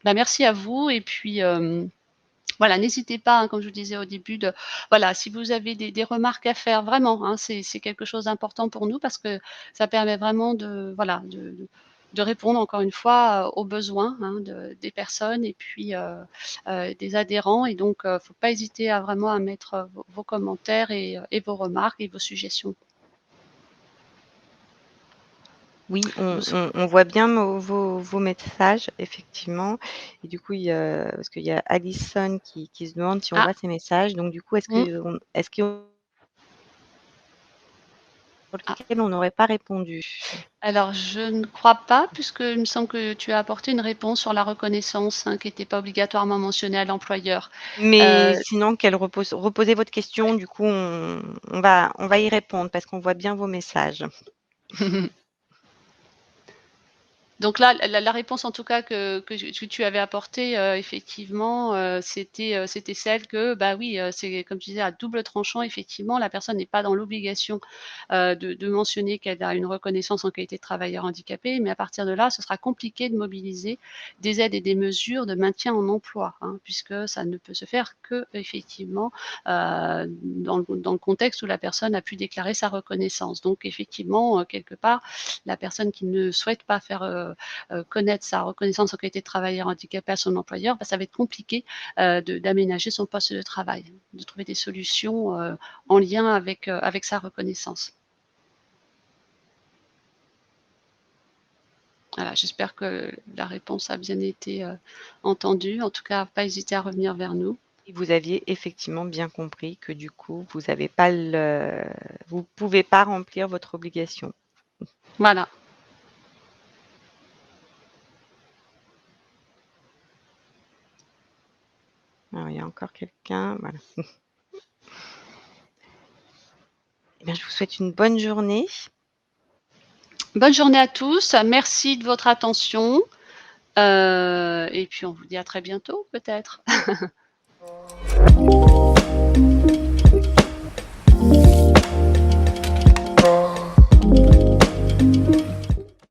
Bah, merci à vous et puis, voilà, n'hésitez pas, hein, comme je vous disais au début, voilà, si vous avez des remarques à faire, vraiment, hein, c'est quelque chose d'important pour nous parce que ça permet vraiment de, voilà, de répondre encore une fois, aux besoins, hein, des personnes et puis, des adhérents et donc, faut pas hésiter à vraiment à mettre, vos commentaires et vos remarques et vos suggestions. Oui, Je vous sou on voit bien vos messages, effectivement. Et du coup, parce qu'il y a Alison qui se demande si on ah, voit ses messages. Donc, du coup, mmh, est-ce qu'on sur ah. lequel on n'aurait pas répondu? Alors je ne crois pas puisqu'il me semble que tu as apporté une réponse sur la reconnaissance, hein, qui était pas obligatoirement mentionnée à l'employeur. Mais Heu sinon, reposez votre question, du coup, on va y répondre parce qu'on voit bien vos messages. Donc là, la réponse en tout cas que tu avais apportée, effectivement, c'était celle que, bah, oui, c'est comme tu disais à double tranchant. Effectivement, la personne n'est pas dans l'obligation, de mentionner qu'elle a une reconnaissance en qualité de travailleur handicapé, mais à partir de là, ce sera compliqué de mobiliser des aides et des mesures de maintien en emploi, hein, puisque ça ne peut se faire qu'effectivement, dans le contexte où la personne a pu déclarer sa reconnaissance. Donc effectivement, quelque part, la personne qui ne souhaite pas faire, connaître sa reconnaissance en qualité de travailleur handicapé à son employeur, bah, ça va être compliqué, d'aménager son poste de travail, de trouver des solutions, en lien avec sa reconnaissance. Voilà, j'espère que la réponse a bien été, entendue. En tout cas, pas hésiter à revenir vers nous. Et vous aviez effectivement bien compris que du coup, vous pouvez pas remplir votre obligation. Voilà. Alors, il y a encore quelqu'un, voilà. Eh bien, je vous souhaite une bonne journée. Bonne journée à tous, merci de votre attention, et puis on vous dit à très bientôt peut-être.